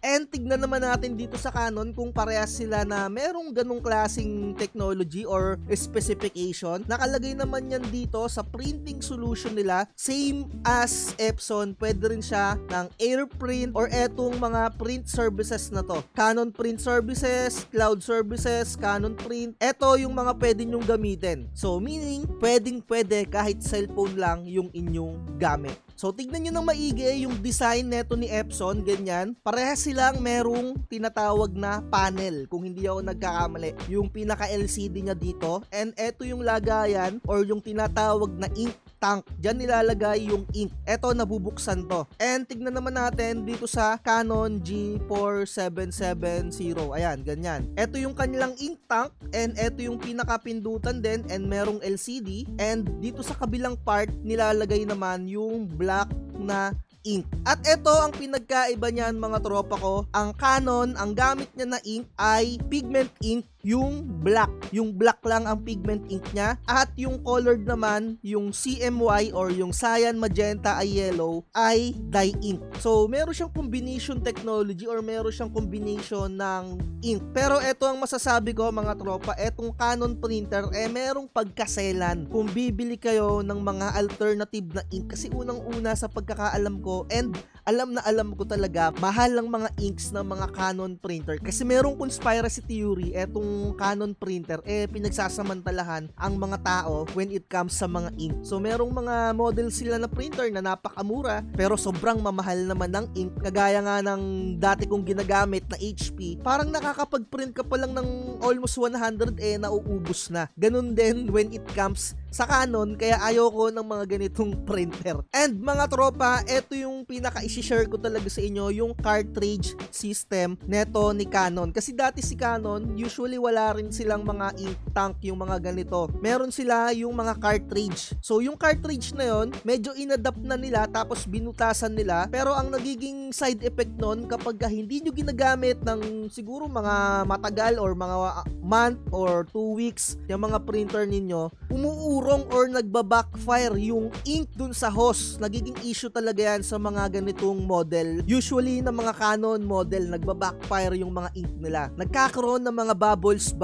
And tignan naman natin dito sa Canon kung parehas sila na merong ganong klaseng technology or specification. Nakalagay naman yan dito sa printing solution nila, same as Epson. Pwede rin siya ng AirPrint or etong mga print services na to. Canon Print Services, Cloud Services, Canon Print. Ito yung mga pwede nyong gamitin. So meaning, pwede kahit cellphone lang yung inyong gamit. So tignan nyo ng maigi yung design neto ni Epson, ganyan. Parehas silang merong tinatawag na panel, kung hindi ako nagkakamali. Yung pinaka LCD niya dito. And eto yung lagayan or yung tinatawag na ink tank. Diyan nilalagay yung ink. Eto, nabubuksan to. And tignan naman natin dito sa Canon G4770. Ayan, ganyan. Eto yung kanilang ink tank and eto yung pinakapindutan din and merong LCD. And dito sa kabilang part, nilalagay naman yung black na ink. At ito ang pinagkaiba niyan mga tropa ko. Ang Canon, ang gamit niya na ink ay pigment ink, yung black. Yung black lang ang pigment ink niya. At yung colored naman, yung CMY or yung cyan, magenta, ay yellow, ay dye ink. So, meron siyang combination technology or meron siyang combination ng ink. Pero ito ang masasabi ko mga tropa, etong Canon printer, merong pagkaselan kung bibili kayo ng mga alternative na ink. Kasi unang-una sa pagkakaalam ko, and alam na alam ko talaga, mahal ang mga inks ng mga Canon printer. Kasi merong conspiracy theory, etong Canon printer, pinagsasamantalahan ang mga tao when it comes sa mga ink. So merong mga model sila na printer na napakamura, pero sobrang mamahal naman ng ink. Kagaya nga ng dati kong ginagamit na HP, parang nakakapag-print ka pa lang ng almost 100, nauubos na. Ganun din when it comes sa Canon, kaya ayoko ng mga ganitong printer. And mga tropa, eto yung pinaka-i-share ko talaga sa inyo, yung cartridge system neto ni Canon. Kasi dati si Canon, usually wala rin silang mga ink tank, yung mga ganito. Meron sila yung mga cartridge. So yung cartridge na yon, medyo inadapt na nila tapos binutasan nila. Pero ang nagiging side effect nun, kapag hindi nyo ginagamit ng siguro mga matagal or mga month or 2 weeks, yung mga printer ninyo, umuurong or nagbabackfire yung ink dun sa hose. Nagiging issue talaga yan sa mga ganitong model. Usually na mga Canon model, nagbabackfire yung mga ink nila. Nagkakaroon ng mga bubbles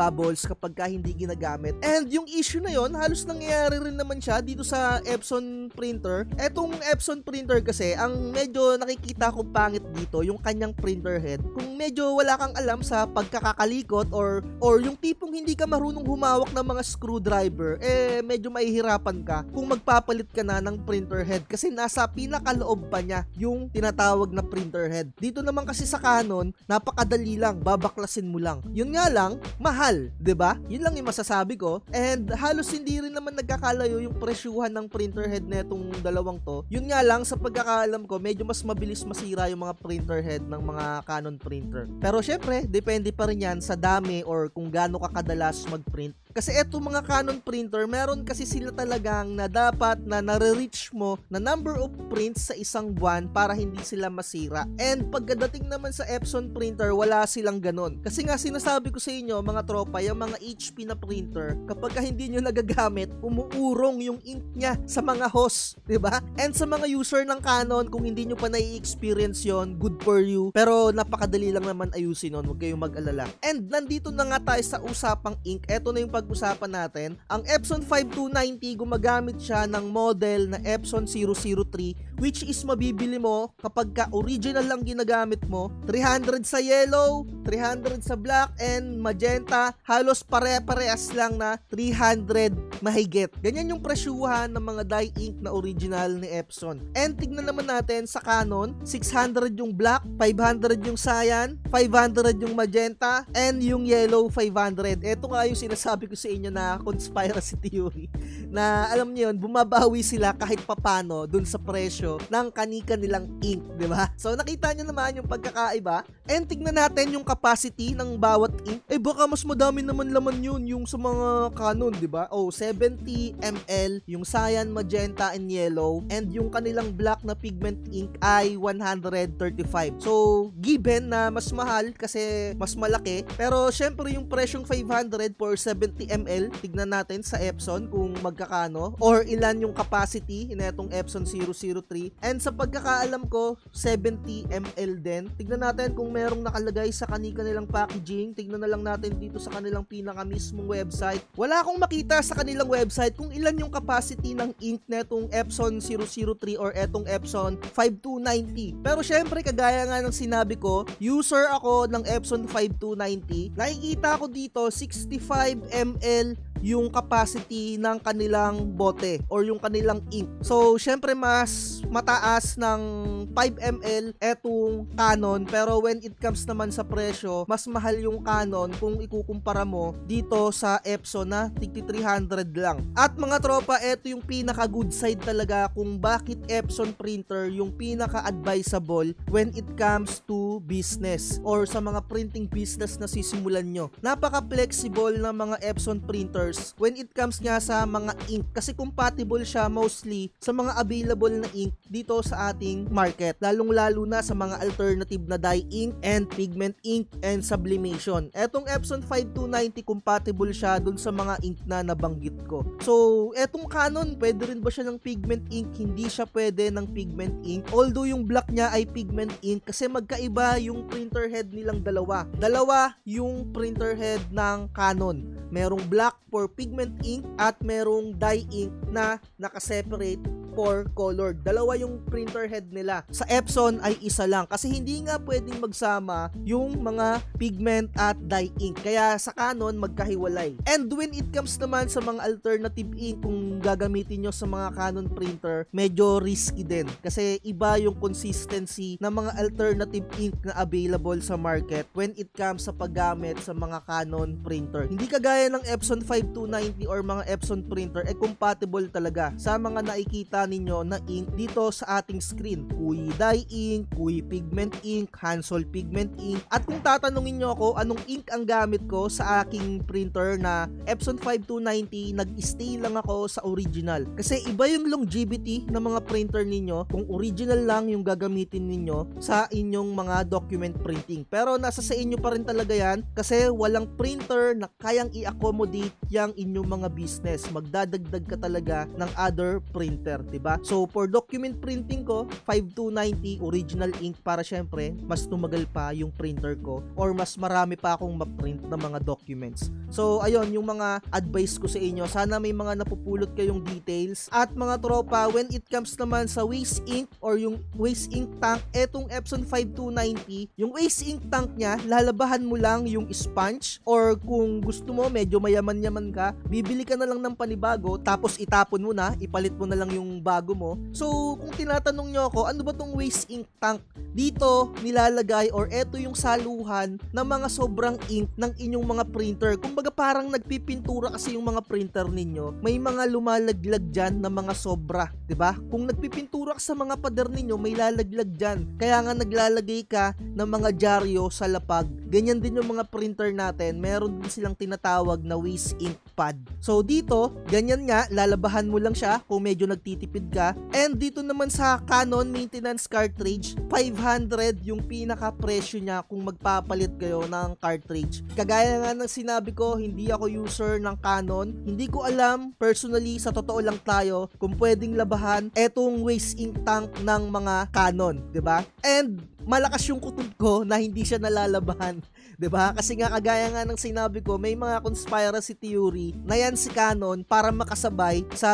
kapag hindi ginagamit. And yung issue na yon, halos nangyayari rin naman siya dito sa Epson printer. Etong Epson printer kasi, ang medyo nakikita kong pangit dito, yung kanyang printer head. Kung medyo wala kang alam sa pagkakakalikot or yung tipong hindi ka marunong humawak ng mga screwdriver, medyo mahihirapan ka kung magpapalit ka na ng printer head kasi nasa pinakaloob pa niya yung tinatawag na printer head. Dito naman kasi sa Canon, napakadali lang, babaklasin mo lang. Yun nga lang, mahal, 'di ba? Yun lang yung masasabi ko. And halos hindi rin naman nagkakalayo yung presyuhan ng printer head netong dalawang to. Yun nga lang, sa pagkakaalam ko, medyo mas mabilis masira yung mga printer head ng mga Canon printer. Pero syempre, depende pa rin yan sa dami or kung gaano ka kadalas mag-print. Kasi eto mga Canon printer, meron kasi sila talagang na dapat na nare-reach mo na number of prints sa isang buwan para hindi sila masira. And pagdating naman sa Epson printer, wala silang ganon. Kasi nga sinasabi ko sa inyo mga tropa, yung mga HP na printer, kapag hindi nyo nagagamit, umuurong yung ink niya sa mga hose, diba? And sa mga user ng Canon, kung hindi nyo pa nai-experience yon, good for you. Pero napakadali lang naman ayusin nun, huwag kayong mag-alala. And nandito na nga tayo sa usapang ink. Eto na yung pag-usapan natin. Ang Epson 5290, gumagamit siya ng model na Epson 003, which is mabibili mo kapag ka original lang ginagamit mo. 300 sa yellow, 300 sa black, and magenta. Halos pare-parehas lang na 300 mahigit. Ganyan yung presyuhan ng mga dye ink na original ni Epson. And tignan naman natin sa Canon, 600 yung black, 500 yung cyan, 500 yung magenta, and yung yellow 500. Ito nga yung sinasabi ko sa inyo na conspiracy theory na alam niyo yun, bumabawi sila kahit papano dun sa presyo ng kanika nilang ink, di ba? So nakita niyo naman yung pagkakaiba. And tignan natin yung capacity ng bawat ink. Baka mas madami naman laman yun yung sa mga Canon, di ba? 7 70 ml, yung cyan, magenta, and yellow, and yung kanilang black na pigment ink ay 135. So, given na mas mahal kasi mas malaki, pero syempre yung presyong 500 for 70 ml, tignan natin sa Epson kung magkakano or ilan yung capacity netong Epson 003. And sa pagkakaalam ko, 70 ml din. Tignan natin kung merong nakalagay sa kanilang packaging. Tignan na lang natin dito sa kanilang pinaka mismong website. Wala akong makita sa kanilang website kung ilan yung capacity ng ink netong Epson 003 or etong Epson 5290. Pero syempre, kagaya nga ng sinabi ko, user ako ng Epson 5290. Nakikita ko dito 65 ml yung capacity ng kanilang bote or yung kanilang ink. So, syempre mas mataas ng 5 ml etong Canon, pero when it comes naman sa presyo, mas mahal yung Canon kung ikukumpara mo dito sa Epson na tigti 300 lang. At mga tropa, eto yung pinaka good side talaga kung bakit Epson printer yung pinaka advisable when it comes to business or sa mga printing business na sisimulan nyo. Napaka flexible ng mga Epson printers when it comes nga sa mga ink kasi compatible siya mostly sa mga available na ink dito sa ating market, lalong-lalo na sa mga alternative na dye ink and pigment ink and sublimation. Etong Epson 5290 compatible siya dun sa mga ink na nabanggit ko. So, etong Canon, pwede rin ba siya ng pigment ink? Hindi siya pwede ng pigment ink. Although yung black niya ay pigment ink kasi magkaiba yung printer head nilang dalawa. Dalawa yung printer head ng Canon. Merong black for pigment ink at merong dye ink na nakaseparate for colored. Dalawa yung printer head nila. Sa Epson ay isa lang kasi hindi nga pwedeng magsama yung mga pigment at dye ink. Kaya sa Canon magkahiwalay. And when it comes naman sa mga alternative ink, kung gagamitin nyo sa mga Canon printer, medyo risky din kasi iba yung consistency ng mga alternative ink na available sa market when it comes sa paggamit sa mga Canon printer. Hindi kagaya ng Epson 5290 or mga Epson printer, compatible talaga sa mga nakikita ninyo na ink dito sa ating screen. Kui dye ink, kui pigment ink, Hansol pigment ink. At kung tatanungin nyo ako anong ink ang gamit ko sa aking printer na Epson 5290, nag-stay lang ako sa original. Kasi iba yung longevity ng mga printer ninyo kung original lang yung gagamitin ninyo sa inyong mga document printing. Pero nasa sa inyo pa rin talaga yan kasi walang printer na kayang i-accommodate yung inyong mga business. Magdadagdag ka talaga ng other printer, diba? So, for document printing ko, 5290 original ink para syempre, mas tumagal pa yung printer ko or mas marami pa akong ma-print na mga documents. So, ayun, yung mga advice ko sa inyo. Sana may mga napupulot kayong details. At mga tropa, when it comes naman sa waste ink or yung waste ink tank, etong Epson 5290, yung waste ink tank niya, lalabahan mo lang yung sponge or kung gusto mo, medyo mayaman-yaman ka, bibili ka na lang ng panibago, tapos itapon mo na, ipalit mo na lang yung bago mo. So, kung tinatanong nyo ako, ano ba tong waste ink tank? Dito, nilalagay or eto yung saluhan ng mga sobrang ink ng inyong mga printer. Kumbaga parang nagpipintura kasi yung mga printer ninyo. May mga lumalaglag dyan na mga sobra, 'di ba? Kung nagpipintura ka sa mga pader ninyo, may lalaglag dyan. Kaya nga naglalagay ka ng mga dyaryo sa lapag. Ganyan din yung mga printer natin. Meron din silang tinatawag na waste ink pad. So dito, ganyan nga, lalabahan mo lang siya kung medyo nagtitipid ka. And dito naman sa Canon maintenance cartridge, 500 yung pinaka presyo niya kung magpapalit kayo ng cartridge. Kagaya nga ng sinabi ko, hindi ako user ng Canon. Hindi ko alam, personally, sa totoo lang tayo, kung pwedeng labahan etong waste ink tank ng mga Canon, 'di ba? And malakas yung kutob ko na hindi siya nalalabahan. 'Di ba? Kasi nga kagaya nga ng sinabi ko, may mga conspiracy theory na yan si Canon para makasabay sa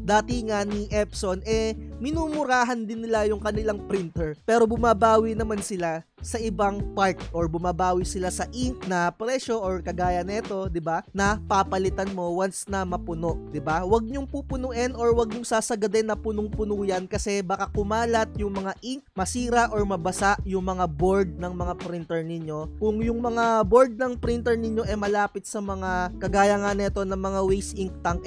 datingan ni Epson, minumurahan din nila yung kanilang printer. Pero bumabawi naman sila sa ibang part or bumabawi sila sa ink na presyo or kagaya nito, 'di ba? Na papalitan mo once na mapuno, 'di ba? Huwag niyong pupunuin or huwag niyong sasagadin na punong-puno yan kasi baka kumalat yung mga ink, masira or mabasa yung mga board ng mga printer ninyo. Kung yung mga board ng printer ninyo malapit sa mga kagaya nga nito ng mga waste ink tank,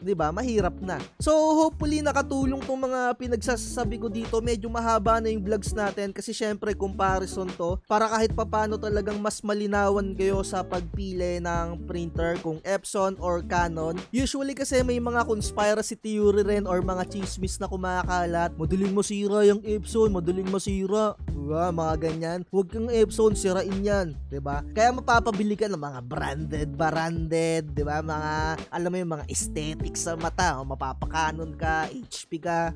'di ba? Mahirap na. So hopefully nakatulong tong mga pinagsasabi ko dito. Medyo mahaba na yung vlogs natin kasi syempre kumpara comparison to para kahit papano talagang mas malinawan kayo sa pagpili ng printer kung Epson or Canon. Usually kasi may mga conspiracy theory rin or mga chismis na kumakalat. Madaling masira yung Epson, madaling masira. Diba? Mga ganyan. Huwag kang Epson, sirain yan. Diba? Kaya mapapabili ka ng mga branded, diba? Mga, alam mo yung mga aesthetics sa mata. O mapapakanon ka, HP ka.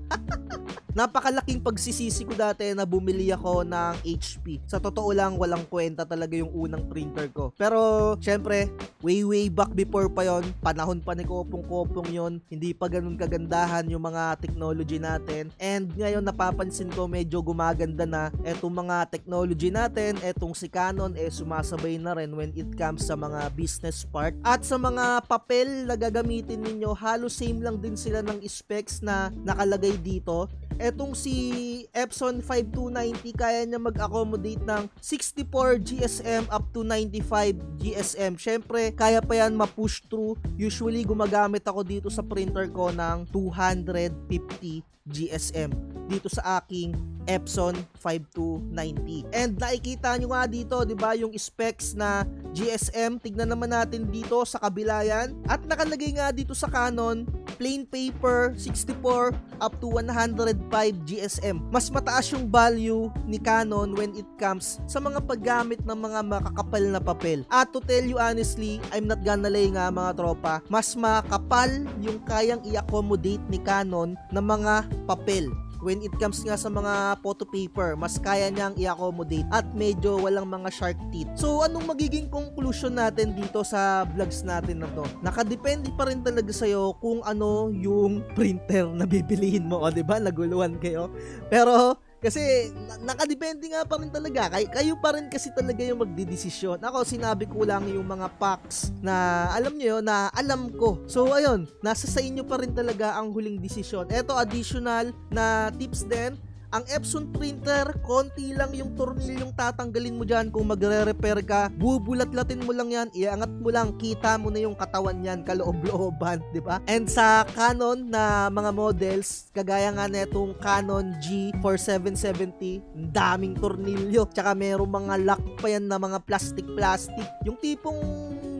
Napakalaking pagsisisi ko dati na bumili ako ng HP. Sa totoo lang, walang kwenta talaga yung unang printer ko. Pero, syempre, way back before pa yon, panahon pa ni Kopong-Kopong yon, hindi pa ganun kagandahan yung mga technology natin. And ngayon, napapansin ko medyo gumaganda na etong mga technology natin. Etong si Canon, sumasabay na rin when it comes sa mga business part. At sa mga papel na gagamitin ninyo, halos same lang din sila ng specs na nakalagay dito. Etong si Epson 5290, kaya niya mag-accommodate ng 64 GSM up to 95 GSM. Syempre, kaya pa yan ma-push through. Usually, gumagamit ako dito sa printer ko ng 250 GSM dito sa aking Epson 5290. And nakikita nyo nga dito, 'di ba, yung specs na GSM. Tignan naman natin dito sa kabila yan. At nakalagay nga dito sa Canon, plain paper 64 up to 105 GSM. Mas mataas yung value ni Canon when it comes sa mga paggamit ng mga makakapal na papel. At to tell you honestly, I'm not gonna lie nga mga tropa, mas makapal yung kayang i-accommodate ni Canon na mga papel. When it comes nga sa mga photo paper, mas kaya niyang i-accommodate at medyo walang mga shark teeth. So, anong magiging conclusion natin dito sa vlogs natin na to? Nakadepende pa rin talaga sa'yo kung ano yung printer na bibilihin mo. O, diba? Naguluhan kayo. Pero, kasi nakadepende nga pa rin talaga. Kayo pa rin kasi talaga yung magdidesisyon. Ako, sinabi ko lang yung mga facts na alam nyo yun, na alam ko. So, ayun, nasa sa inyo pa rin talaga ang huling desisyon. Eto, additional na tips din. Ang Epson printer, konti lang yung tornilyong tatanggalin mo dyan kung magre-repair ka. Bubulat-latin mo lang yan, iangat mo lang, kita mo na yung katawan yan, kaloob-looban, di ba? And sa Canon na mga models, kagaya nga netong Canon G4770, daming tornilyo. Tsaka merong mga lock pa yan na mga plastic-plastic. Yung tipong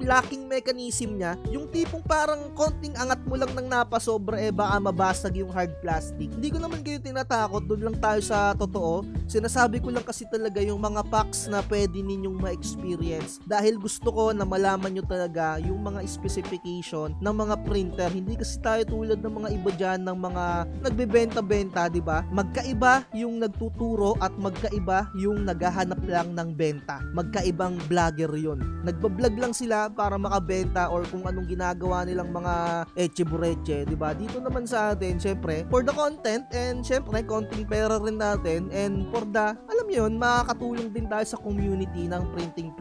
locking mechanism niya, yung tipong parang konting angat mo lang ng napasobra, baka mabasag yung hard plastic. Hindi ko naman kayo tinatakot, doon lang tayo sa totoo. Sinasabi ko lang kasi talaga yung mga facts na pwede ninyong ma-experience. Dahil gusto ko na malaman nyo talaga yung mga specification ng mga printer. Hindi kasi tayo tulad ng mga iba dyan, ng mga nagbebenta-benta, di ba? Magkaiba yung nagtuturo at magkaiba yung naghahanap lang ng benta. Magkaibang vlogger yun. Nagbablog lang sila para makabenta or kung anong ginagawa nilang mga eche-bureche, di ba? Dito naman sa atin, syempre, for the content and syempre, konting pera rin natin and for the, alam nyo yun, makakatulong din tayo sa community ng printing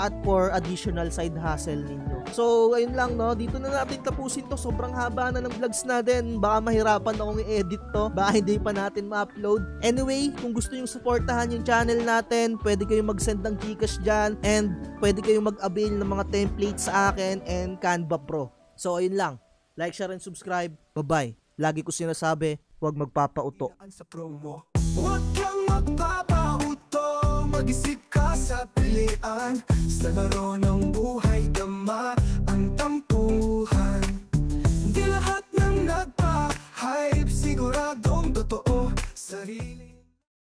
at for additional side hustle ninyo. So, ayun lang, no? Dito na natin tapusin to. Sobrang haba na ng vlogs natin. Baka mahirapan akong i-edit to. Baka hindi pa natin ma-upload. Anyway, kung gusto nyo supportahan yung channel natin, pwede kayong mag-send ng Gcash dyan and pwede kayong mag-avail ng mga templates sa akin and Canva Pro. So, ayun lang. Like, share, and subscribe. Bye-bye. Lagi ko sinasabi, huwag magpapauto. Huwag kang magpapauto, mag-isip ka sa pilian. Sa laro ng buhay, dama ang